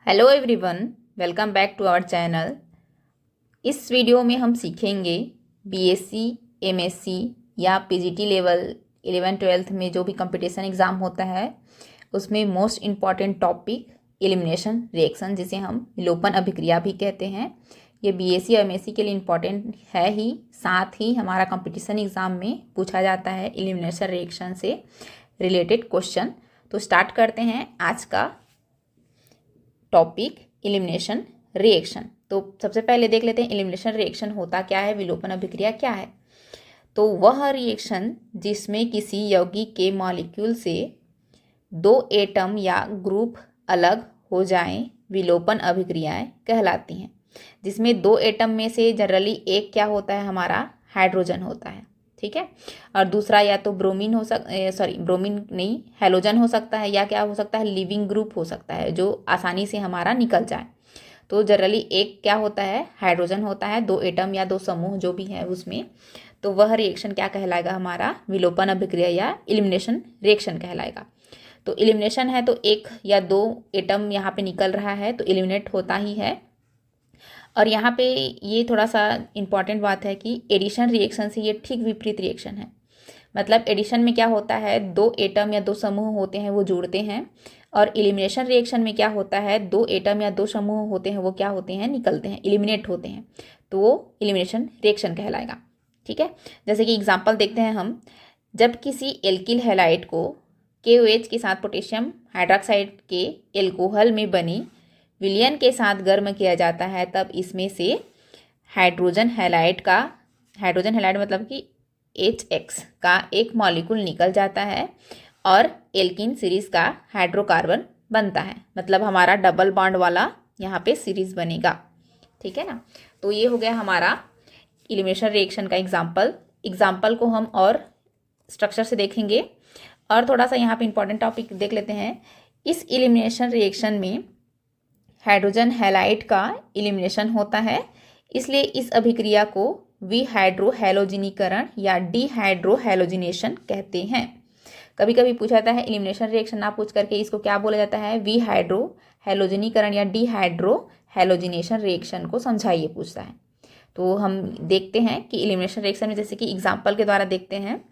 Hello everyone, welcome back to our channel. इस video में हम सीखेंगे बीएससी, एमएससी या पीजीटी लेवल 11-12 में जो भी कंपटीशन एग्ज़ाम होता है उसमें most important topic elimination reaction, जिसे हम विलोपन अभिक्रिया भी कहते हैं। ये बीएससी और एमएससी के लिए इम्पॉर्टेंट है ही, साथ ही हमारा कंपटीशन एग्ज़ाम में पूछा जाता है एलिमिनेशन रिएक्शन से रिलेटेड क्वेश्चन। तो स्टार्ट करते हैं आज का टॉपिक एलिमिनेशन रिएक्शन। तो सबसे पहले देख लेते हैं एलिमिनेशन रिएक्शन होता क्या है, विलोपन अभिक्रिया क्या है। तो वह रिएक्शन जिसमें किसी यौगिक के मॉलिक्यूल से दो एटम या ग्रुप अलग हो जाएं विलोपन अभिक्रियाएं कहलाती हैं। जिसमें दो एटम में से जनरली एक क्या होता है, हमारा हाइड्रोजन होता है, ठीक है, और दूसरा या तो ब्रोमीन हो ब्रोमीन नहीं, हैलोजन हो सकता है, या क्या हो सकता है, लिविंग ग्रुप हो सकता है जो आसानी से हमारा निकल जाए। तो जनरली एक क्या होता है, हाइड्रोजन होता है, दो एटम या दो समूह जो भी है उसमें। तो वह रिएक्शन क्या कहलाएगा, हमारा विलोपन अभिक्रिया या एलिमिनेशन रिएक्शन कहलाएगा। तो एलिमिनेशन है तो एक या दो एटम यहाँ पे निकल रहा है तो एलिमिनेट होता ही है। और यहाँ पे ये थोड़ा सा इम्पॉर्टेंट बात है कि एडिशन रिएक्शन से ये ठीक विपरीत रिएक्शन है। मतलब एडिशन में क्या होता है, दो एटम या दो समूह होते हैं वो जुड़ते हैं, और एलिमिनेशन रिएक्शन में क्या होता है, दो एटम या दो समूह होते हैं वो क्या होते हैं, निकलते हैं, एलिमिनेट होते हैं। तो वो एलिमिनेशन रिएक्शन कहलाएगा, ठीक है। जैसे कि एग्जाम्पल देखते हैं हम, जब किसी एल्किल हैलाइड को KOH के साथ पोटेशियम हाइड्रोक्साइड के एल्कोहल में बनी विलयन के साथ गर्म किया जाता है, तब इसमें से हाइड्रोजन हैलाइड मतलब कि HX का एक मॉलिक्यूल निकल जाता है और एल्किन सीरीज का हाइड्रोकार्बन बनता है। मतलब हमारा डबल बॉन्ड वाला यहाँ पे सीरीज बनेगा, ठीक है ना। तो ये हो गया हमारा एलिमिनेशन रिएक्शन का एग्जाम्पल को हम और स्ट्रक्चर से देखेंगे। और थोड़ा सा यहाँ पे इंपॉर्टेंट टॉपिक देख लेते हैं। इस एलिमिनेशन रिएक्शन में हाइड्रोजन हैलाइड का एलिमिनेशन होता है, इसलिए इस अभिक्रिया को विहाइड्रोहैलोजिनीकरण या डिहाइड्रोहैलोजिनेशन कहते हैं। कभी कभी पूछा जाता है एलिमिनेशन रिएक्शन ना पूछ करके इसको क्या बोला जाता है, विहाइड्रोहैलोजिनीकरण या डिहाइड्रोहैलोजिनेशन रिएक्शन को समझाइए पूछता है। तो हम देखते हैं कि एलिमिनेशन रिएक्शन में जैसे कि एग्जाम्पल के द्वारा देखते हैं।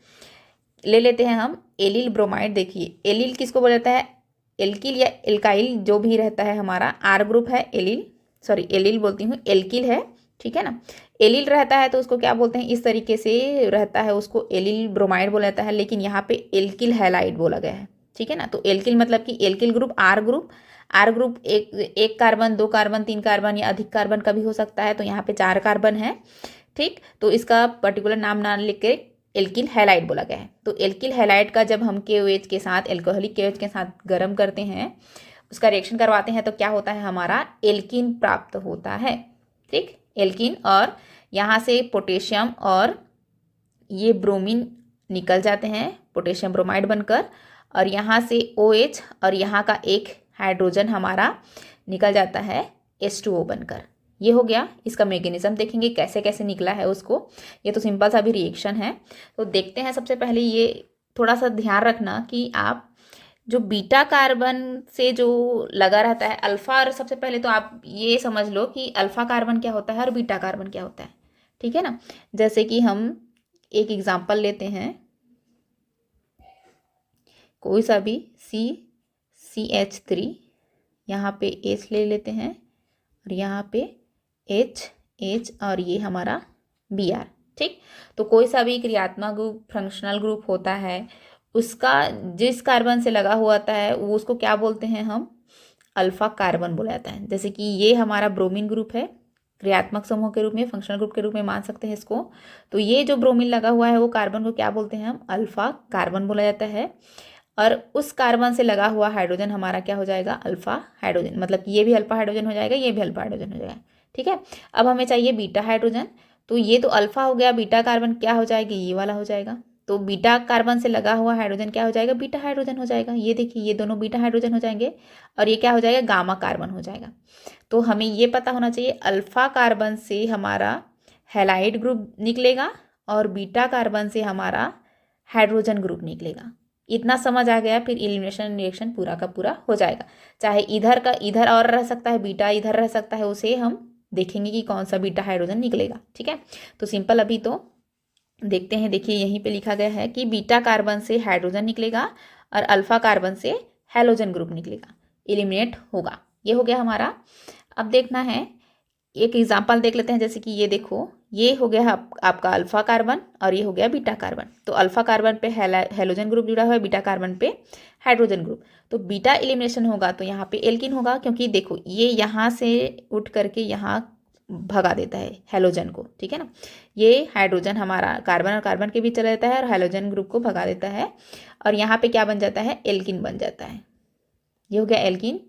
ले लेते हैं हम एलिल ब्रोमाइड। देखिए एलिल किसको बोला जाता है, एल्किल या एल्काइल जो भी रहता है हमारा, आर ग्रुप है, एलिल बोलती हूँ, एल्किल है, ठीक है ना। एलिल रहता है तो उसको क्या बोलते हैं, इस तरीके से रहता है, उसको एलिल ब्रोमाइड बोला जाता है, लेकिन यहाँ पे एल्किल हैलाइड बोला गया है, ठीक है ना। तो एल्किल मतलब कि एल्किल ग्रुप, आर ग्रुप एक कार्बन, दो कार्बन, तीन कार्बन या अधिक कार्बन का भी हो सकता है। तो यहाँ पे 4 कार्बन है, ठीक। तो इसका पर्टिकुलर नाम ना लिख के एल्किल हैलाइड बोला गया है। तो एल्किल हैलाइड का जब हम KOH के साथ, एल्कोहलिक KOH के साथ गर्म करते हैं, उसका रिएक्शन करवाते हैं, तो क्या होता है, हमारा एल्किन प्राप्त होता है, ठीक, एल्किन। और यहाँ से पोटेशियम और ये ब्रोमीन निकल जाते हैं, पोटेशियम ब्रोमाइड बनकर, और यहाँ से OH और यहाँ का एक हाइड्रोजन हमारा निकल जाता है H2O बनकर। ये हो गया, इसका मैकेनिज्म देखेंगे कैसे कैसे निकला है उसको। ये तो सिंपल सा भी रिएक्शन है। तो देखते हैं, सबसे पहले ये थोड़ा सा ध्यान रखना कि आप जो बीटा कार्बन से जो लगा रहता है अल्फा, और सबसे पहले तो आप ये समझ लो कि अल्फा कार्बन क्या होता है और बीटा कार्बन क्या होता है, ठीक है ना। जैसे कि हम एक एग्जाम्पल लेते हैं, कोई सा भी CH3, यहाँ पे H ले लेते हैं और यहाँ पे H और ये हमारा Br, ठीक। तो कोई सा भी क्रियात्मक ग्रुप, फंक्शनल ग्रुप होता है, उसका जिस कार्बन से लगा हुआ होता है वो उसको क्या बोलते हैं, हम अल्फा कार्बन बोला जाता है। जैसे कि ये हमारा ब्रोमीन ग्रुप है, क्रियात्मक समूह के रूप में, फंक्शनल ग्रुप के रूप में मान सकते हैं इसको। तो ये जो ब्रोमीन लगा हुआ है वो कार्बन को क्या बोलते हैं, हम अल्फा कार्बन बोला जाता है। और उस कार्बन से लगा हुआ हाइड्रोजन हमारा क्या हो जाएगा, अल्फा हाइड्रोजन। मतलब कि ये भी अल्फा हाइड्रोजन हो जाएगा, ये भी अल्फा हाइड्रोजन हो जाएगा, ठीक है। अब हमें चाहिए बीटा हाइड्रोजन। तो ये तो अल्फा हो गया, बीटा कार्बन क्या हो जाएगी, ये वाला हो जाएगा। तो बीटा कार्बन से लगा हुआ हाइड्रोजन क्या हो जाएगा, बीटा हाइड्रोजन हो जाएगा। ये देखिए ये दोनों बीटा हाइड्रोजन हो जाएंगे, और ये क्या हो जाएगा, गामा कार्बन हो जाएगा। तो हमें ये पता होना चाहिए अल्फा कार्बन से हमारा हैलाइड ग्रुप निकलेगा और बीटा कार्बन से हमारा हाइड्रोजन ग्रुप निकलेगा। इतना समझ आ गया, फिर एलिमिनेशन रिएक्शन पूरा का पूरा हो जाएगा। चाहे इधर का इधर और रह सकता है, बीटा इधर रह सकता है, उसे हम देखेंगे कि कौन सा बीटा हाइड्रोजन निकलेगा। ठीक है, तो सिंपल अभी तो देखते हैं। देखिए यहीं पे लिखा गया है कि बीटा कार्बन से हाइड्रोजन निकलेगा और अल्फा कार्बन से हैलोजन ग्रुप निकलेगा, एलिमिनेट होगा। ये हो गया हमारा। अब देखना है, एक एग्जाम्पल देख लेते हैं। जैसे कि ये देखो, ये हो गया आपका अल्फा कार्बन और ये हो गया बीटा कार्बन। तो अल्फा कार्बन पे हैलोजन ग्रुप जुड़ा हुआ है, बीटा कार्बन पे हाइड्रोजन ग्रुप। तो बीटा एलिमिनेशन होगा तो यहाँ पे एल्किन होगा, क्योंकि देखो ये यहाँ से उठ करके यहाँ भगा देता है हैलोजन को। ठीक है ना, ये हाइड्रोजन हमारा कार्बन और कार्बन के बीच चला जाता है और हैलोजन ग्रुप को भगा देता है, और यहाँ पे क्या बन जाता है, एल्किन बन जाता है। ये हो गया एल्किन,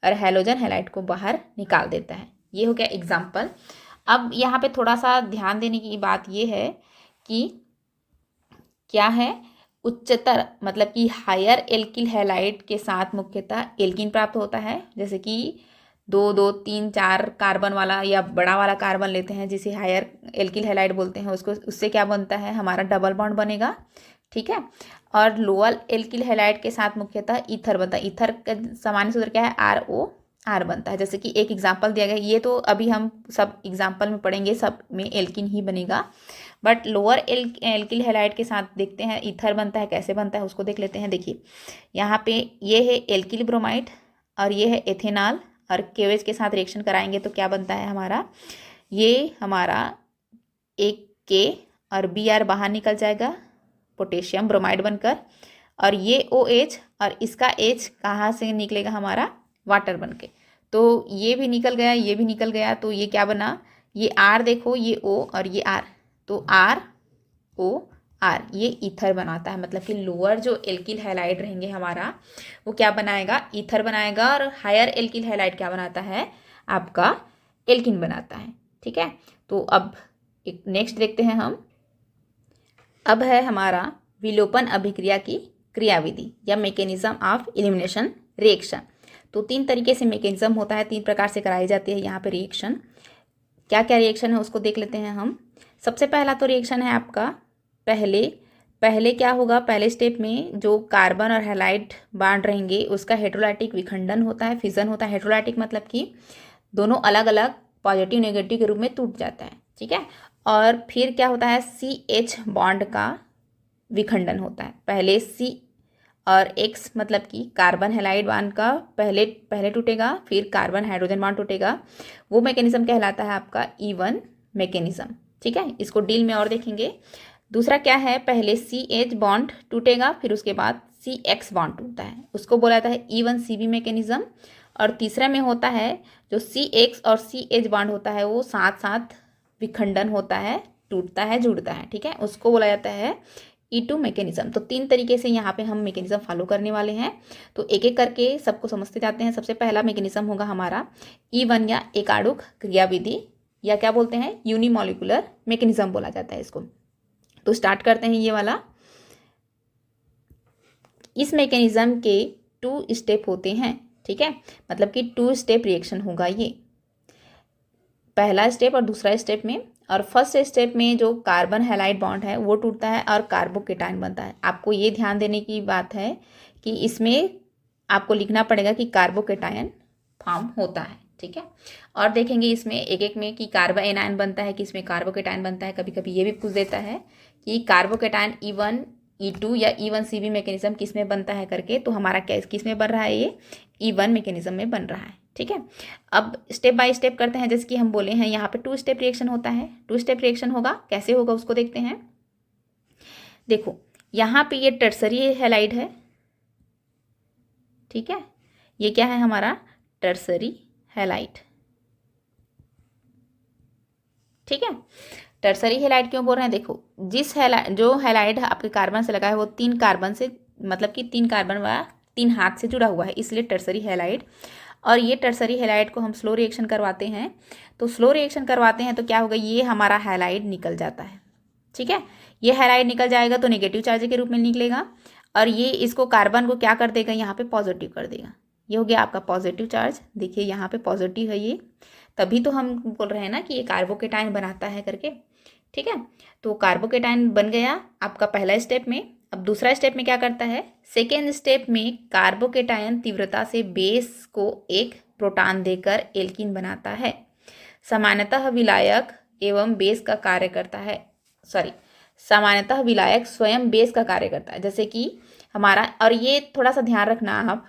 और हैलोजन हैलाइड को बाहर निकाल देता है। ये हो गया एग्जाम्पल। अब यहाँ पे थोड़ा सा ध्यान देने की बात ये है कि क्या है, उच्चतर मतलब कि हायर एल्किल हैलाइड के साथ मुख्यतः एल्किन प्राप्त होता है। जैसे कि 2, 2, 3, 4 कार्बन वाला या बड़ा वाला कार्बन लेते हैं जिसे हायर एल्किल हैलाइड बोलते हैं, उसको उससे क्या बनता है, हमारा डबल बॉन्ड बनेगा। ठीक है, और लोअर एल्किल हैलाइड के साथ मुख्यतः ईथर बनता है। ईथर का सामान्य सूत्र क्या है, ROR बनता है। जैसे कि एक एग्जाम्पल दिया गया, ये तो अभी हम सब एग्जाम्पल में पढ़ेंगे, सब में एल्किन ही बनेगा, बट लोअर एल्किल हैलाइड के साथ देखते हैं ईथर बनता है, कैसे बनता है उसको देख लेते हैं। देखिए यहाँ पे ये है एल्किल ब्रोमाइड और ये है एथेनॉल, और केवेज के साथ रिएक्शन कराएंगे तो क्या बनता है हमारा, ये हमारा एक के और Br बाहर निकल जाएगा, पोटेशियम ब्रोमाइड बनकर, और ये OH और इसका H कहाँ से निकलेगा, हमारा वाटर बन के। तो ये भी निकल गया, ये भी निकल गया, तो ये क्या बना, ये R देखो, ये O और ये R, तो ROR ये ईथर बनाता है। मतलब कि लोअर जो एल्किल हैलाइड रहेंगे हमारा, वो क्या बनाएगा, ईथर बनाएगा, और हायर एल्किल हैलाइड क्या बनाता है, आपका एल्किन बनाता है। ठीक है, तो अब एक नेक्स्ट देखते हैं हम। अब है हमारा विलोपन अभिक्रिया की क्रियाविधि या मैकेनिज्म ऑफ एलिमिनेशन रिएक्शन। तो 3 तरीके से मैकेनिज्म होता है, 3 प्रकार से कराई जाती है यहाँ पे रिएक्शन। क्या क्या रिएक्शन है उसको देख लेते हैं हम। सबसे पहला तो रिएक्शन है आपका, पहले क्या होगा, पहले स्टेप में जो कार्बन और हैलाइड बांड रहेंगे उसका हेटेरोलाइटिक विखंडन होता है, फिजन होता है। हेटेरोलाइटिक मतलब कि दोनों अलग अलग पॉजिटिव नेगेटिव के रूप में टूट जाता है। ठीक है, और फिर क्या होता है, CH बॉन्ड का विखंडन होता है। पहले C और X मतलब कि कार्बन हैलाइड बॉन्ड का पहले टूटेगा, फिर कार्बन हाइड्रोजन बॉन्ड टूटेगा। वो मैकेनिज्म कहलाता है आपका E1 मैकेनिज्म। ठीक है, इसको डील में और देखेंगे। दूसरा क्या है, पहले CH बॉन्ड टूटेगा, फिर उसके बाद CX बॉन्ड टूटता है, उसको बोला जाता है E1CB मैकेनिज्म। और तीसरा में होता है जो CX और CH बॉन्ड होता है वो साथ साथ विखंडन होता है, टूटता है, जुड़ता है। ठीक है, उसको बोला जाता है E2 मैकेनिज्म। तो 3 तरीके से यहाँ पे हम मैकेनिज्म फॉलो करने वाले हैं, तो एक एक करके सबको समझते जाते हैं। सबसे पहला मैकेनिज्म होगा हमारा E1 या एकाणुक क्रियाविधि, या क्या बोलते हैं, यूनिमोलिकुलर मैकेनिज्म बोला जाता है इसको। तो स्टार्ट करते हैं ये वाला। इस मैकेनिज्म के 2 स्टेप होते हैं। ठीक है, मतलब कि 2 स्टेप रिएक्शन होगा ये, पहला स्टेप और दूसरा स्टेप में। और फर्स्ट स्टेप में जो कार्बन हैलाइड बॉन्ड है वो टूटता है और कार्बोकेटाइन बनता है। आपको ये ध्यान देने की बात है कि इसमें आपको लिखना पड़ेगा कि कार्बोकेटाइन फॉर्म होता है। ठीक है, और देखेंगे इसमें एक एक में कि कार्बन एनायन बनता है कि इसमें कार्बोकेटाइन बनता है। कभी कभी ये भी पूछ देता है कि कार्बोकेटाइन E1 E2 या E1CB मैकेनिज्म किस में बनता है करके, तो हमारा किस में बन रहा है, ये E1 मैकेनिज्म में बन रहा है। ठीक है, अब स्टेप बाय स्टेप करते हैं। जैसे कि हम बोले हैं यहाँ पे 2 स्टेप रिएक्शन होता है। 2 स्टेप रिएक्शन होगा, कैसे होगा उसको देखते हैं। देखो यहाँ पे ये टर्सरी हैलाइड है। ठीक है, ये क्या है हमारा टर्सरी हैलाइड। ठीक है, टर्सरी हैलाइड क्यों बोल रहे हैं, देखो जिस जो हैलाइड आपके कार्बन से लगा है वो 3 कार्बन से, मतलब कि 3 कार्बन वाला 3 हाथ से जुड़ा हुआ है, इसलिए टर्सरी हैलाइड। और ये टर्सरी हैलाइड को हम स्लो रिएक्शन करवाते हैं। तो स्लो रिएक्शन करवाते हैं तो क्या होगा, ये हमारा हैलाइड निकल जाता है। ठीक है, ये हैलाइड निकल जाएगा तो नेगेटिव चार्ज के रूप में निकलेगा, और ये इसको कार्बन को क्या कर देगा, यहाँ पे पॉजिटिव कर देगा। ये हो गया आपका पॉजिटिव चार्ज। देखिए यहाँ पे पॉजिटिव है ये, तभी तो हम बोल रहे हैं ना कि ये कार्बोकेटाइन बनाता है करके। ठीक है, तो कार्बोकेटाइन बन गया आपका पहला स्टेप में। अब दूसरा स्टेप में क्या करता है, सेकेंड स्टेप में कार्बोकेटायन तीव्रता से बेस को एक प्रोटॉन देकर एल्कीन बनाता है। सामान्यतः विलायक एवं बेस का कार्य करता है, सामान्यतः विलायक स्वयं बेस का कार्य करता है, जैसे कि हमारा, और ये थोड़ा सा ध्यान रखना आप,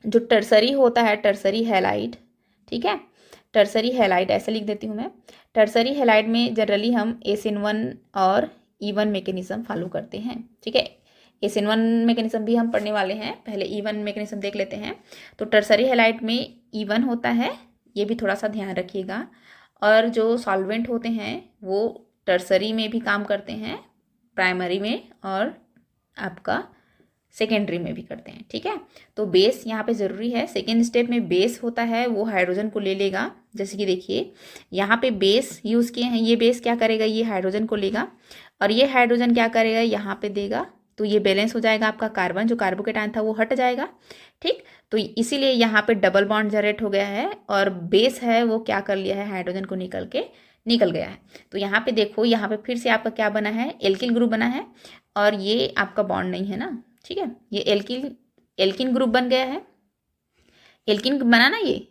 जो टर्सरी होता है, टर्सरी हैलाइड, ठीक है, टर्सरी हैलाइड ऐसे लिख देती हूँ मैं। टर्सरी हैलाइड में जनरली हम SN1 और E1 मैकेनिज्म फॉलो करते हैं, ठीक है। SN1 मैकेनिज्म भी हम पढ़ने वाले हैं, पहले E1 मैकेनिज्म देख लेते हैं। तो टर्सरी हैलाइड में E1 होता है, ये भी थोड़ा सा ध्यान रखिएगा। और जो सॉल्वेंट होते हैं वो टर्सरी में भी काम करते हैं, प्राइमरी में और आपका सेकेंडरी में भी करते हैं, ठीक है। तो बेस यहाँ पे ज़रूरी है। सेकेंड स्टेप में बेस होता है, वो हाइड्रोजन को ले लेगा, जैसे कि देखिए यहाँ पे बेस यूज़ किए हैं, ये बेस क्या करेगा, ये हाइड्रोजन को लेगा और ये हाइड्रोजन क्या करेगा, यहाँ पे देगा, तो ये बैलेंस हो जाएगा आपका कार्बन, जो कार्बोकेटायन था वो हट जाएगा, ठीक। तो इसीलिए यहाँ पे डबल बॉन्ड जनरेट हो गया है और बेस है वो क्या कर लिया है, हाइड्रोजन को निकल गया है। तो यहाँ पे देखो, यहाँ पे फिर से आपका क्या बना है, एल्किल ग्रुप बना है और ये आपका बॉन्ड नहीं है ना, ठीक है, ये एल्किन ग्रुप बन गया है, एल्किन बना ना ये,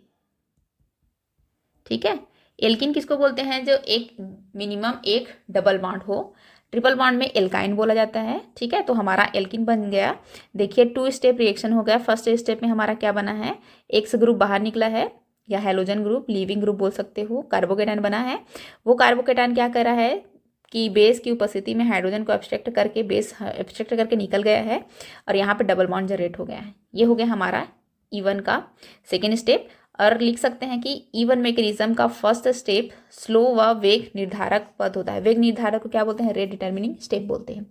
ठीक है। एल्किन किसको बोलते हैं, जो एक मिनिमम एक डबल बॉन्ड हो, ट्रिपल बॉन्ड में एल्काइन बोला जाता है, ठीक है। तो हमारा एल्किन बन गया। देखिए 2 स्टेप रिएक्शन हो गया। फर्स्ट स्टेप में हमारा क्या बना है, एक्स ग्रुप बाहर निकला है या हैलोजन ग्रुप, लीविंग ग्रुप बोल सकते हो, कार्बोकेटायन बना है। वो कार्बोकेटायन क्या कर रहा है कि बेस की उपस्थिति में हाइड्रोजन को एब्स्ट्रैक्ट करके, बेस एब्स्ट्रैक्ट करके निकल गया है और यहाँ पे डबल बॉन्ड जनरेट हो गया है। ये हो गया हमारा E1 का सेकेंड स्टेप। और लिख सकते हैं कि E1 मैकेनिज्म का फर्स्ट स्टेप स्लो व वेग निर्धारक पद होता है। वेग निर्धारक को क्या बोलते हैं, रेट डिटर्मिनिंग स्टेप बोलते हैं,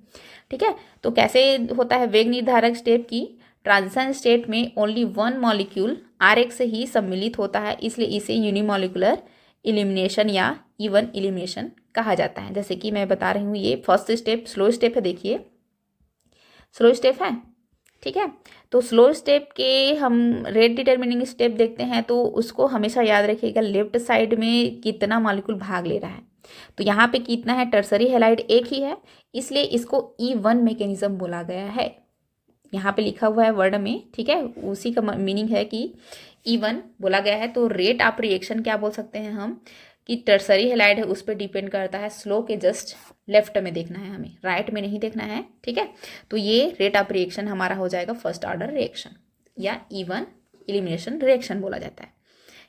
ठीक है। तो कैसे होता है वेग निर्धारक स्टेप की, ट्रांजिशन स्टेट में ओनली वन मॉलिक्यूल RX ही सम्मिलित होता है, इसलिए इसे यूनिमोलिकुलर इलिमिनेशन या E1 इलिमिनेशन कहा जाता है। जैसे कि मैं बता रही हूँ, ये फर्स्ट स्टेप स्लो स्टेप है, देखिए स्लो स्टेप है, ठीक है। तो स्लो स्टेप के हम रेट डिटर्मिनिंग स्टेप देखते हैं, तो उसको हमेशा याद रखिएगा, लेफ्ट साइड में कितना मॉलिक्यूल भाग ले रहा है। तो यहाँ पे कितना है, टर्सरी हैलाइड एक ही है, इसलिए इसको E1 मैकेनिज्म बोला गया है, यहाँ पे लिखा हुआ है वर्ड में, ठीक है। उसी का मीनिंग है कि E1 बोला गया है। तो रेट ऑफ रिएक्शन क्या बोल सकते हैं हम, कि टर्सरी हैलाइड है उस पर डिपेंड करता है, स्लो के जस्ट लेफ्ट में देखना है हमें, राइट में नहीं देखना है, ठीक है। तो ये रेट ऑफ रिएक्शन हमारा हो जाएगा फर्स्ट ऑर्डर रिएक्शन या E1 एलिमिनेशन रिएक्शन बोला जाता है।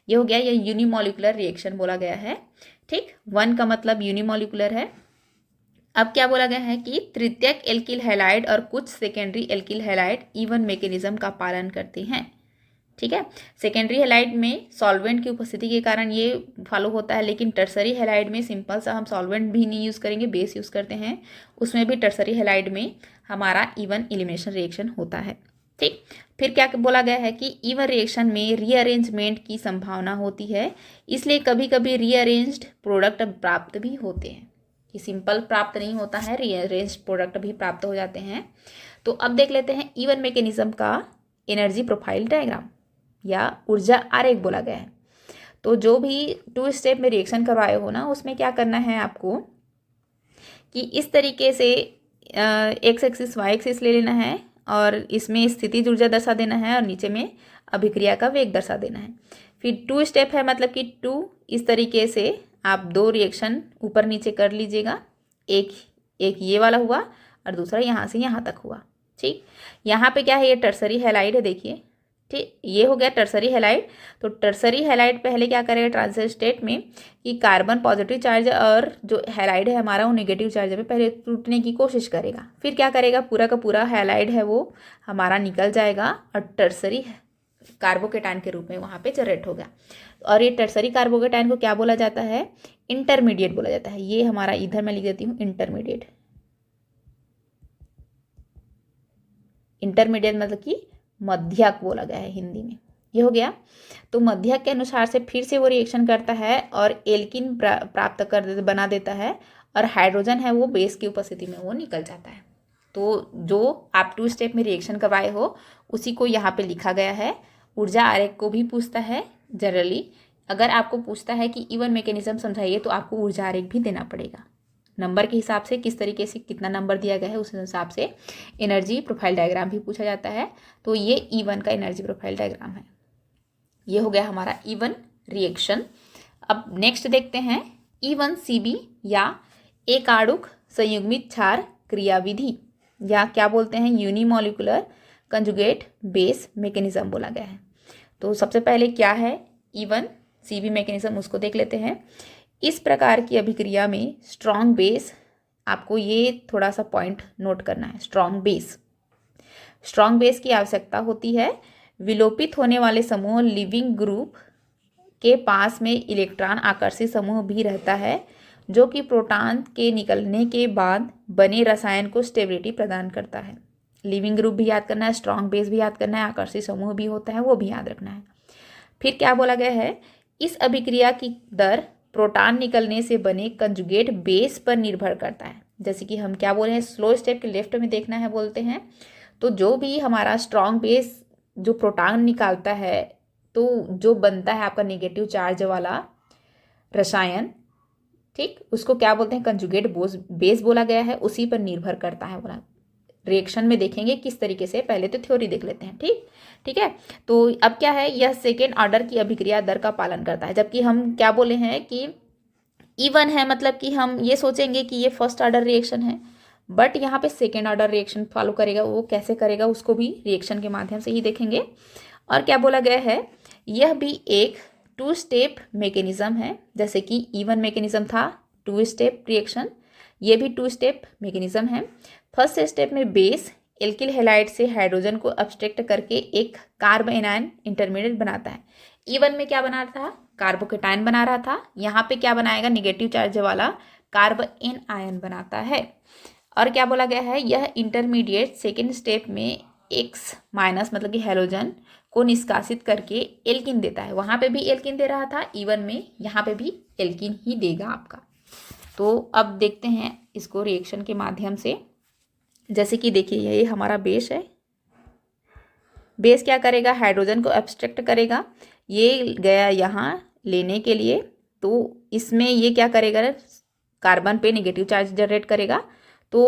ये हो गया, ये यूनिमोलिकुलर रिएक्शन बोला गया है, ठीक। 1 का मतलब यूनिमोलिकुलर है। अब क्या बोला गया है कि तृतीयक एल्किल हैलाइड और कुछ secondary alkyl halide E1 mechanism का पालन करते हैं, ठीक है। सेकेंडरी हैलाइड में सॉल्वेंट की उपस्थिति के कारण ये फॉलो होता है, लेकिन टर्सरी हैलाइड में सिंपल सा हम सॉल्वेंट भी नहीं यूज़ करेंगे, बेस यूज़ करते हैं, उसमें भी टर्सरी हैलाइड में हमारा E1 एलिमिनेशन रिएक्शन होता है, ठीक। फिर क्या बोला गया है कि E1 रिएक्शन में रीअरेंजमेंट की संभावना होती है, इसलिए कभी कभी रीअरेंज्ड प्रोडक्ट प्राप्त भी होते हैं, कि सिंपल प्राप्त नहीं होता है, रीअरेंज्ड प्रोडक्ट भी प्राप्त हो जाते हैं। तो अब देख लेते हैं E1 मैकेनिज्म का एनर्जी प्रोफाइल डायग्राम या ऊर्जा आरेख बोला गया है। तो जो भी 2 स्टेप में रिएक्शन करवाए हो ना, उसमें क्या करना है आपको कि इस तरीके से एक्स एक्सिस वाई एक्सिस ले लेना है और इसमें स्थितिज ऊर्जा दर्शा देना है और नीचे में अभिक्रिया का वेग दर्शा देना है। फिर 2 स्टेप है, मतलब कि 2 इस तरीके से आप 2 रिएक्शन ऊपर नीचे कर लीजिएगा, एक ये वाला हुआ और दूसरा यहाँ से यहाँ तक हुआ, ठीक। यहाँ पे क्या है, ये टर्सरी हैलाइड है, देखिए, ठीक, ये हो गया टर्सरी हैलाइड। तो टर्सरी हैलाइड पहले क्या करेगा ट्रांजिशन स्टेट में, कि कार्बन पॉजिटिव चार्ज और जो हैलाइड है हमारा वो नेगेटिव चार्ज में पहले टूटने की कोशिश करेगा, फिर क्या करेगा, पूरा का पूरा हैलाइड है वो हमारा निकल जाएगा और टर्सरी कार्बोकेटायन के रूप में वहाँ पे जनरेट होगा। और ये टर्सरी कार्बोकेटायन को क्या बोला जाता है, इंटरमीडिएट बोला जाता है। ये हमारा इधर मैं लिख देती हूँ इंटरमीडिएट, इंटरमीडिएट मतलब कि मध्यक बोला गया है हिंदी में, ये हो गया। तो मध्यक के अनुसार से फिर से वो रिएक्शन करता है और एल्किन प्राप्त कर बना देता है और हाइड्रोजन है वो बेस की उपस्थिति में वो निकल जाता है। तो जो आप 2 स्टेप में रिएक्शन करवाए हो उसी को यहाँ पे लिखा गया है। ऊर्जा आरेख को भी पूछता है जनरली, अगर आपको पूछता है कि E1 मैकेनिज्म समझाइए तो आपको ऊर्जा आरेख भी देना पड़ेगा, नंबर के हिसाब से किस तरीके से कितना नंबर दिया गया है उस हिसाब से एनर्जी प्रोफाइल डायग्राम भी पूछा जाता है। तो ये E1 का एनर्जी प्रोफाइल डायग्राम है। ये हो गया हमारा E1 रिएक्शन। अब नेक्स्ट देखते हैं E1CB या एकाणुक संयुग्मित क्षार क्रियाविधि, या क्या बोलते हैं यूनिमोलिकुलर कंजुगेट बेस मैकेनिज्म बोला गया है। तो सबसे पहले क्या है E1CB मैकेनिज्म, उसको देख लेते हैं। इस प्रकार की अभिक्रिया में स्ट्रॉन्ग बेस, आपको ये थोड़ा सा पॉइंट नोट करना है, स्ट्रॉन्ग बेस की आवश्यकता होती है। विलोपित होने वाले समूह लिविंग ग्रुप के पास में इलेक्ट्रॉन आकर्षित समूह भी रहता है, जो कि प्रोटॉन के निकलने के बाद बने रसायन को स्टेबिलिटी प्रदान करता है। लिविंग ग्रुप भी याद करना है, स्ट्रॉन्ग बेस भी याद करना है, आकर्षित समूह भी होता है वो भी याद रखना है। फिर क्या बोला गया है, इस अभिक्रिया की दर प्रोटॉन निकलने से बने कंजुगेट बेस पर निर्भर करता है। जैसे कि हम क्या बोल रहे हैं, स्लो स्टेप के लेफ्ट में देखना है बोलते हैं। तो जो भी हमारा स्ट्रॉन्ग बेस जो प्रोटॉन निकालता है, तो जो बनता है आपका नेगेटिव चार्ज वाला रसायन, ठीक, उसको क्या बोलते हैं, कंजुगेट बेस बोला गया है, उसी पर निर्भर करता है बोला। रिएक्शन में देखेंगे किस तरीके से, पहले तो थ्योरी देख लेते हैं। ठीक है। तो अब क्या है, यह सेकेंड ऑर्डर की अभिक्रिया दर का पालन करता है, जबकि हम क्या बोले हैं कि E1 है, मतलब कि हम ये सोचेंगे कि ये फर्स्ट ऑर्डर रिएक्शन है, बट यहाँ पे सेकेंड ऑर्डर रिएक्शन फॉलो करेगा। वो कैसे करेगा उसको भी रिएक्शन के माध्यम से ही देखेंगे। और क्या बोला गया है, यह भी एक 2 स्टेप मैकेनिज्म है। जैसे कि E1 मैकेनिज्म था 2 स्टेप रिएक्शन, ये भी 2 स्टेप मैकेनिज्म है। फर्स्ट स्टेप में बेस एल्किल हैलाइड से हाइड्रोजन को अब्स्ट्रैक्ट करके एक कार्ब एनायन इंटरमीडिएट बनाता है। E1 में क्या बना रहा था, कार्बोकेटायन बना रहा था। यहाँ पे क्या बनाएगा, निगेटिव चार्ज वाला कार्ब एन आयन बनाता है। और क्या बोला गया है, यह इंटरमीडिएट सेकेंड स्टेप में X माइनस मतलब कि हैलोजन को निष्कासित करके एल्किन देता है। वहाँ पे भी एल्किन दे रहा था E1 में, यहाँ पे भी एल्किन ही देगा आपका। तो अब देखते हैं इसको रिएक्शन के माध्यम से। जैसे कि देखिए ये हमारा बेस है, बेस क्या करेगा, हाइड्रोजन को एब्स्ट्रैक्ट करेगा, ये गया यहाँ लेने के लिए। तो इसमें ये क्या करेगा, कार्बन पे नेगेटिव चार्ज जनरेट करेगा। तो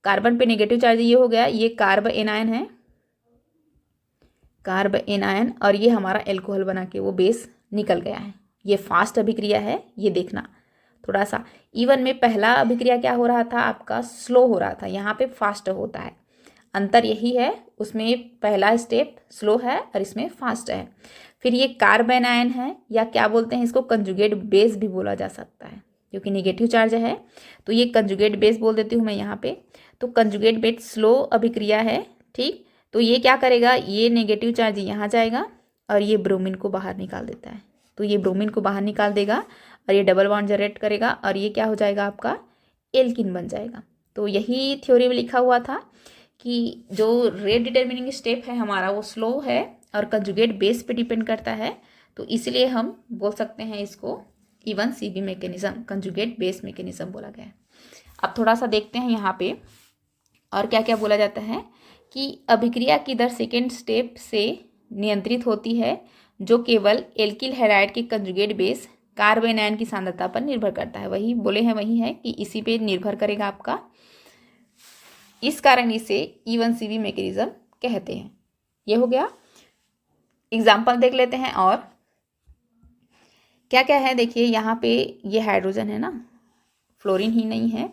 कार्बन पे नेगेटिव चार्ज ये हो गया, ये कार्ब एनायन है, कार्ब एनायन, और ये हमारा एल्कोहल बना के वो बेस निकल गया है। ये फास्ट अभिक्रिया है, ये देखना थोड़ा सा। E1 में पहला अभिक्रिया क्या हो रहा था आपका, स्लो हो रहा था, यहाँ पे फास्ट होता है। अंतर यही है, उसमें पहला स्टेप स्लो है और इसमें फास्ट है। फिर ये कार्ब एनायन है, या क्या बोलते हैं इसको, कंजुगेट बेस भी बोला जा सकता है, क्योंकि नेगेटिव चार्ज है तो ये कंजुगेट बेस बोल देती हूँ मैं यहाँ पे। तो कंजुगेट बेस स्लो अभिक्रिया है, ठीक। तो ये क्या करेगा, ये नेगेटिव चार्ज यहाँ जाएगा और ये ब्रोमीन को बाहर निकाल देता है। तो ये ब्रोमीन को बाहर निकाल देगा और ये डबल बॉन्ड जनरेट करेगा और ये क्या हो जाएगा आपका, एल्किन बन जाएगा। तो यही थ्योरी में लिखा हुआ था कि जो रेट डिटर्मिनिंग स्टेप है हमारा वो स्लो है और कंजुगेट बेस पे डिपेंड करता है। तो इसलिए हम बोल सकते हैं इसको E1CB mechanism, conjugate base mechanism बोला गया है। अब थोड़ा सा देखते हैं यहाँ पे और क्या क्या बोला जाता है कि अभिक्रिया की दर सेकेंड स्टेप से नियंत्रित होती है, जो केवल एल्किल हैलाइड के कंजुगेट बेस कार्ब एनायन की सांद्रता पर निर्भर करता है। वही बोले हैं, वही है कि इसी पे निर्भर करेगा आपका। इस कारण इसे E1CB मैकेनिज्म कहते हैं। ये हो गया। एग्जाम्पल देख लेते हैं और क्या क्या है। देखिए यहाँ पे ये हाइड्रोजन है ना, फ्लोरीन ही नहीं है।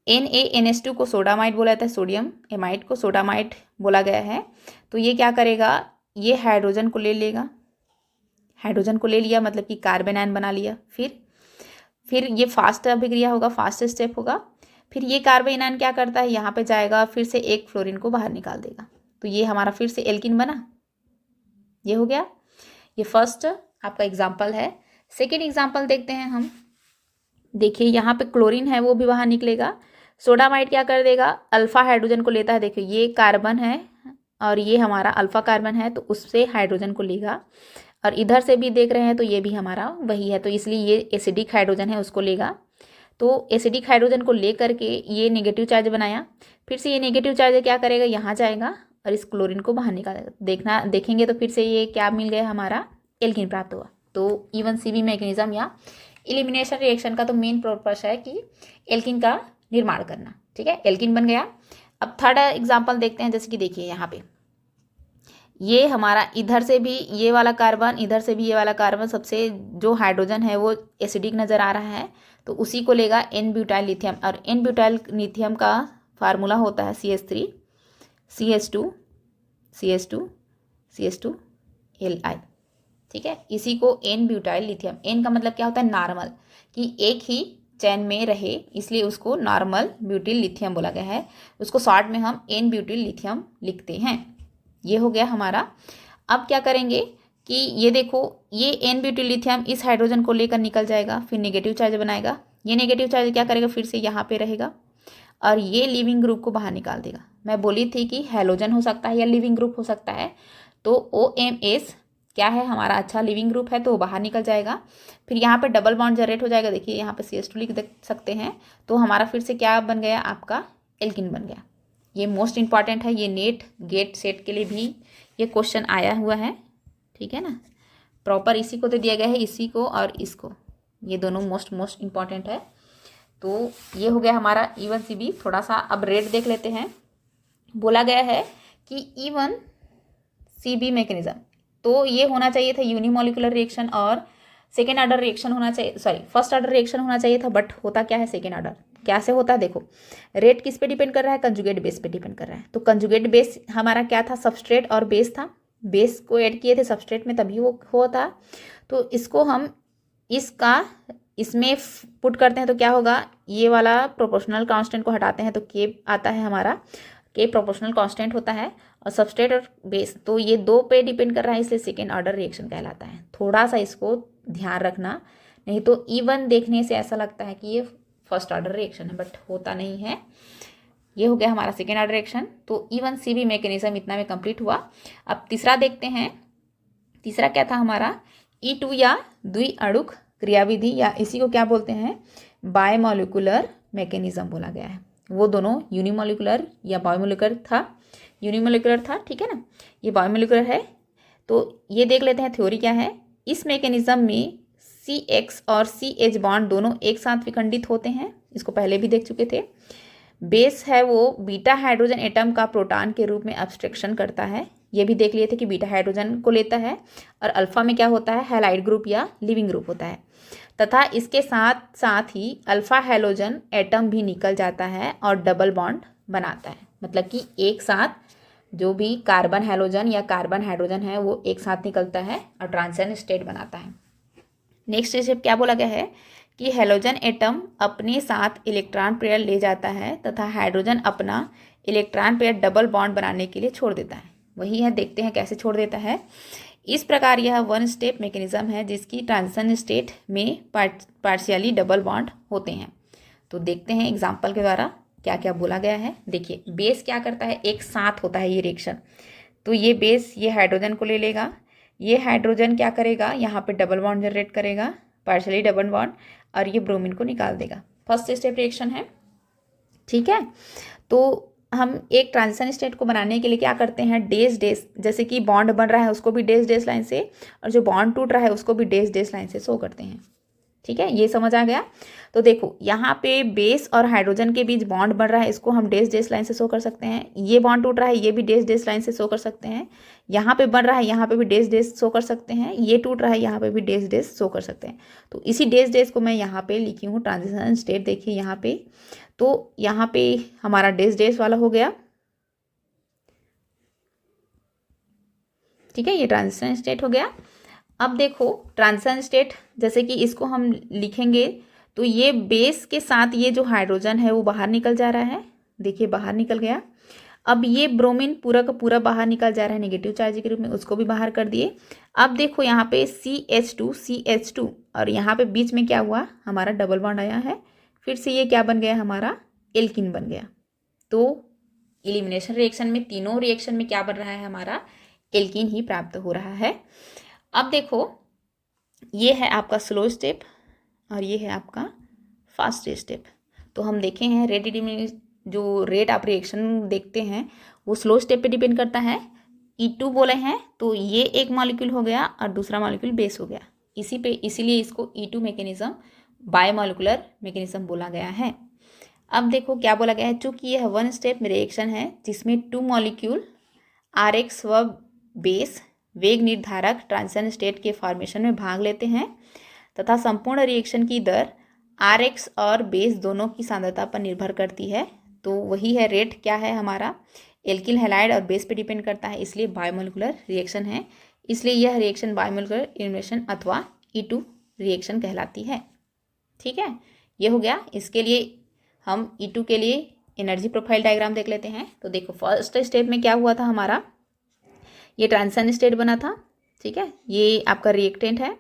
NaNH2 को सोडामाइड बोला जाता है, सोडियम एमाइड को सोडामाइड बोला गया है। तो ये क्या करेगा, ये हाइड्रोजन को ले लेगा, हाइड्रोजन को ले लिया मतलब कि कार्बन आयन बना लिया। फिर ये फास्ट अभिक्रिया होगा, फास्ट स्टेप होगा। फिर ये कार्बन आयन क्या करता है, यहाँ पे जाएगा, फिर से एक फ्लोरीन को बाहर निकाल देगा। तो ये हमारा फिर से एल्किन बना, ये हो गया। ये फर्स्ट आपका एग्जाम्पल है। सेकेंड एग्जाम्पल देखते हैं हम। देखिए यहाँ पे क्लोरीन है वो भी बाहर निकलेगा। सोडामाइड क्या कर देगा, अल्फा हाइड्रोजन को लेता है। देखिए ये कार्बन है और ये हमारा अल्फा कार्बन है, तो उससे हाइड्रोजन को लेगा। और इधर से भी देख रहे हैं तो ये भी हमारा वही है, तो इसलिए ये एसिडिक हाइड्रोजन है उसको लेगा। तो एसिडिक हाइड्रोजन को ले करके ये नेगेटिव चार्ज बनाया। फिर से ये नेगेटिव चार्ज क्या करेगा, यहाँ जाएगा और इस क्लोरीन को बाहर निकालेगा। देखेंगे तो फिर से ये क्या मिल गया, हमारा एल्किन प्राप्त हुआ। तो E1CB मैकेनिज्म या एलिमिनेशन रिएक्शन का तो मेन पर्पस है कि एल्किन का निर्माण करना। ठीक है, एल्किन बन गया। अब थर्ड एग्जाम्पल देखते हैं, जैसे कि देखिए यहाँ पे ये हमारा इधर से भी ये वाला कार्बन, इधर से भी ये वाला कार्बन, सबसे जो हाइड्रोजन है वो एसिडिक नज़र आ रहा है, तो उसी को लेगा एन ब्यूटाइल लिथियम। और एन ब्यूटाइल लिथियम का फार्मूला होता है CH3 CH2 CH2 CH2 Li। ठीक है, इसी को एन ब्यूटाइल लिथियम, एन का मतलब क्या होता है नॉर्मल, कि एक ही चैन में रहे, इसलिए उसको नॉर्मल ब्यूटिल लिथियम बोला गया है। उसको शॉर्ट में हम एन ब्यूटिल लिथियम लिखते हैं। ये हो गया हमारा। अब क्या करेंगे कि ये देखो, ये एन ब्यूटिल लिथियम इस हाइड्रोजन को लेकर निकल जाएगा, फिर नेगेटिव चार्ज बनाएगा। ये नेगेटिव चार्ज क्या करेगा, फिर से यहाँ पे रहेगा और ये लिविंग ग्रुप को बाहर निकाल देगा। मैं बोली थी कि हैलोजन हो सकता है या लिविंग ग्रुप हो सकता है, तो OMS क्या है हमारा अच्छा लिविंग ग्रुप है, तो वो बाहर निकल जाएगा। फिर यहाँ पे डबल बॉन्ड जनरेट हो जाएगा, देखिए यहाँ पे CH2 लिख सकते हैं, तो हमारा फिर से क्या बन गया, आपका एल्किन बन गया। ये मोस्ट इंपॉर्टेंट है, ये नेट गेट सेट के लिए भी ये क्वेश्चन आया हुआ है। ठीक है ना, प्रॉपर इसी को तो दिया गया है, इसी को और इसको, ये दोनों मोस्ट इंपॉर्टेंट है। तो ये हो गया हमारा E1CB। थोड़ा सा अब रेट देख लेते हैं। बोला गया है कि E1CB मैकेनिज्म, तो ये होना चाहिए था यूनिमोलिकुलर रिएक्शन और सेकेंड ऑर्डर रिएक्शन होना चाहिए, सॉरी फर्स्ट ऑर्डर रिएक्शन होना चाहिए था, बट होता क्या है सेकेंड ऑर्डर। कैसे होता है देखो, रेट किस पे डिपेंड कर रहा है, कंजुगेट बेस पे डिपेंड कर रहा है। तो कंजुगेट बेस हमारा क्या था, सबस्ट्रेट और बेस था, बेस को ऐड किए थे सबस्ट्रेट में तभी वो हुआ था। तो इसको हम इसका इसमें पुट करते हैं तो क्या होगा, ये वाला प्रोपोर्शनल कांस्टेंट को हटाते हैं तो के आता है हमारा, के प्रोपोर्शनल कांस्टेंट होता है, और सबस्ट्रेट और बेस तो ये दो पे डिपेंड कर रहा है, इसलिए सेकेंड ऑर्डर रिएक्शन कहलाता है। थोड़ा सा इसको ध्यान रखना, नहीं तो E1 देखने से ऐसा लगता है कि ये फर्स्ट ऑर्डर रिएक्शन है, बट होता नहीं है। ये हो गया हमारा सेकेंड ऑर्डर रिएक्शन। तो E1CB मैकेनिज्म इतना में कंप्लीट हुआ। अब तीसरा देखते हैं। तीसरा क्या था हमारा, E2 या द्विअणुक क्रियाविधि, या इसी को क्या बोलते हैं, बायोमोलिकुलर मैकेनिज्म बोला गया है। वो दोनों यूनिमोलिकुलर या बायोमोलिकुलर था, यूनिमोलिकुलर था। ठीक है ना, ये बायोमोलिकुलर है। तो ये देख लेते हैं थ्योरी क्या है। इस मैकेनिज्म में CX और CH बॉन्ड दोनों एक साथ विखंडित होते हैं, इसको पहले भी देख चुके थे। बेस है वो बीटा हाइड्रोजन एटम का प्रोटॉन के रूप में अब्स्ट्रक्शन करता है, ये भी देख लिए थे कि बीटा हाइड्रोजन को लेता है। और अल्फा में क्या होता है, हैलाइड ग्रुप या लिविंग ग्रुप होता है, तथा इसके साथ साथ ही अल्फा हैलोजन एटम भी निकल जाता है और डबल बॉन्ड बनाता है। मतलब कि एक साथ जो भी कार्बन हैलोजन या कार्बन हाइड्रोजन है वो एक साथ निकलता है और ट्रांजिशन स्टेट बनाता है। नेक्स्ट स्टेप क्या बोला गया है कि हैलोजन एटम अपने साथ इलेक्ट्रॉन पेयर ले जाता है तथा हाइड्रोजन अपना इलेक्ट्रॉन पेयर डबल बॉन्ड बनाने के लिए छोड़ देता है। वही है, देखते हैं कैसे छोड़ देता है। इस प्रकार यह वन स्टेप मैकेनिज्म है जिसकी ट्रांजिशन स्टेट में पार्शियली डबल बॉन्ड होते हैं। तो देखते हैं एग्जाम्पल के द्वारा क्या क्या बोला गया है। देखिए, बेस क्या करता है, एक साथ होता है ये रिएक्शन। तो ये बेस ये हाइड्रोजन को ले लेगा, ये हाइड्रोजन क्या करेगा, यहाँ पे डबल बॉन्ड जनरेट करेगा, पार्शियली डबल बॉन्ड, और ये ब्रोमीन को निकाल देगा। फर्स्ट स्टेप रिएक्शन है। ठीक है, तो हम एक ट्रांजिशन स्टेट को बनाने के लिए क्या करते हैं, डेस डेस, जैसे कि बॉन्ड बन रहा है उसको भी डेस डेस लाइन से, और जो बॉन्ड टूट रहा है उसको भी डेस डेस लाइन से शो करते हैं। ठीक है, ये समझ आ गया। तो देखो यहाँ पे बेस और हाइड्रोजन के बीच बॉन्ड बन रहा है, इसको हम डेस डेस लाइन से शो कर सकते हैं। ये बॉन्ड टूट रहा है, ये भी डेस डेस लाइन से शो कर सकते हैं। यहाँ पे बन रहा है, यहाँ पे भी डेस डेस शो कर सकते हैं। ये टूट रहा है, यहाँ पे भी डेस डेस शो कर सकते हैं। तो इसी डेस डेस को मैं यहाँ पे लिखी हूँ ट्रांजिशन स्टेट। देखिए यहाँ पे, तो यहाँ पे हमारा डेस डेस वाला हो गया। ठीक है, ये ट्रांजिशन स्टेट हो गया। अब देखो ट्रांजिशन स्टेट, जैसे कि इसको हम लिखेंगे तो ये बेस के साथ ये जो हाइड्रोजन है वो बाहर निकल जा रहा है। देखिए बाहर निकल गया। अब ये ब्रोमीन पूरा का पूरा बाहर निकल जा रहा है नेगेटिव चार्ज के रूप में, उसको भी बाहर कर दिए। अब देखो यहाँ पे CH2 और यहाँ पे बीच में क्या हुआ, हमारा डबल बॉन्ड आया है। फिर से ये क्या बन गया, हमारा एल्किन बन गया। तो एलिमिनेशन रिएक्शन में तीनों रिएक्शन में क्या बन रहा है, हमारा एल्किन ही प्राप्त हो रहा है। अब देखो ये है आपका स्लो स्टेप और ये है आपका फास्ट स्टेप। तो हम देखे हैं जो रेट आप रिएक्शन देखते हैं वो स्लो स्टेप पे डिपेंड करता है। E2 बोले हैं तो ये एक मॉलिक्यूल हो गया और दूसरा मॉलिक्यूल बेस हो गया, इसीलिए इसको E2 मैकेनिज्म बायोमोलिकुलर मैकेनिज्म बोला गया है। अब देखो क्या बोला गया है, चूंकि यह वन स्टेप रिएक्शन है जिसमें 2 मॉलिक्यूल RX व बेस वेग निर्धारक ट्रांजिशन स्टेट के फॉर्मेशन में भाग लेते हैं तथा संपूर्ण रिएक्शन की दर RX और बेस दोनों की सांद्रता पर निर्भर करती है, तो वही है रेट क्या है हमारा, एल्किल हैलाइड और बेस पे डिपेंड करता है, इसलिए बायोमोलिकुलर रिएक्शन है। इसलिए यह रिएक्शन बायोमोलिकुलर एलिमिनेशन अथवा E2 रिएक्शन कहलाती है। ठीक है, ये हो गया। इसके लिए हम E2 के लिए एनर्जी प्रोफाइल डायग्राम देख लेते हैं। तो देखो फर्स्ट स्टेप में क्या हुआ था हमारा, ये ट्रांजिशन स्टेट बना था। ठीक है, ये आपका रिएक्टेंट है,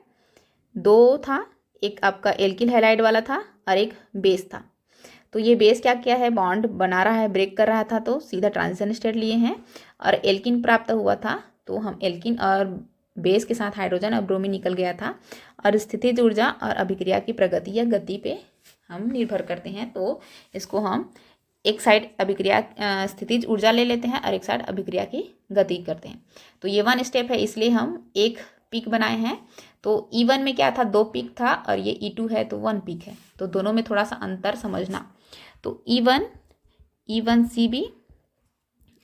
2 था, एक आपका एल्किल हैलाइड वाला था और एक बेस था। तो ये बेस क्या किया है, बॉन्ड बना रहा है, ब्रेक कर रहा था, तो सीधा ट्रांजिशन स्टेट लिए हैं। और एल्किन प्राप्त हुआ था, तो हम एल्किन और बेस के साथ हाइड्रोजन और ब्रोमीन निकल गया था। और स्थितिज ऊर्जा और अभिक्रिया की प्रगति या गति पे हम निर्भर करते हैं, तो इसको हम एक साइड अभिक्रिया स्थितिज ऊर्जा ले लेते हैं और एक साइड अभिक्रिया की गति करते हैं। तो ये 1 स्टेप है, इसलिए हम एक पीक बनाए हैं। तो E1 में क्या था, 2 पीक था और ये E2 है तो 1 पीक है, तो दोनों में थोड़ा सा अंतर समझना। तो E1CB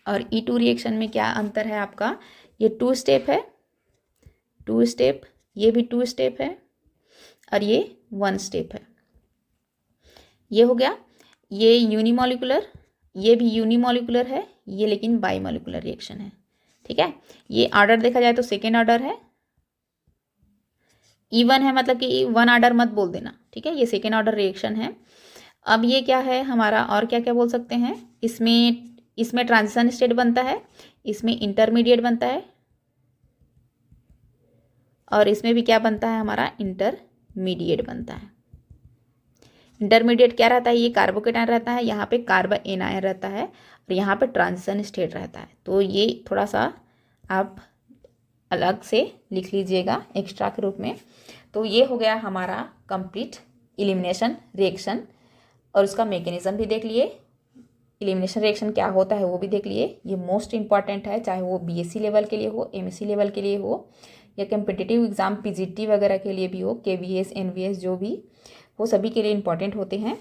और E2 रिएक्शन में क्या अंतर है आपका, ये 2 स्टेप है, 2 स्टेप, ये भी 2 स्टेप है और ये 1 स्टेप है। ये हो गया। ये यूनिमोलिकुलर, ये भी यूनिमोलिकुलर है, ये लेकिन बाईमोलिकुलर रिएक्शन है। ठीक है, ये ऑर्डर देखा जाए तो सेकेंड ऑर्डर है, E1 है, मतलब कि 1 ऑर्डर मत बोल देना। ठीक है, ये सेकेंड ऑर्डर रिएक्शन है। अब ये क्या है हमारा, और क्या क्या बोल सकते हैं, इसमें ट्रांजिशन स्टेट बनता है, इसमें इंटरमीडिएट बनता है और इसमें भी क्या बनता है हमारा, इंटरमीडिएट बनता है। इंटरमीडिएट क्या रहता है, ये कार्बोकेटायन रहता है, यहाँ पे कार्बोएनायन रहता है और यहाँ पे ट्रांजिशन स्टेट रहता है। तो ये थोड़ा सा आप अलग से लिख लीजिएगा एक्स्ट्रा के रूप में। तो ये हो गया हमारा कंप्लीट एलिमिनेशन रिएक्शन, और उसका मैकेनिज्म भी देख लिए, एलिमिनेशन रिएक्शन क्या होता है वो भी देख लिए। ये मोस्ट इंपॉर्टेंट है, चाहे वो BSc लेवल के लिए हो, MSc लेवल के लिए हो या कम्पिटिटिव एग्जाम PGT वगैरह के लिए भी हो, KVS NVS जो भी वो सभी के लिए इम्पॉर्टेंट होते हैं।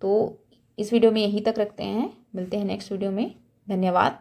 तो इस वीडियो में यहीं तक रखते हैं, मिलते हैं नेक्स्ट वीडियो में। धन्यवाद।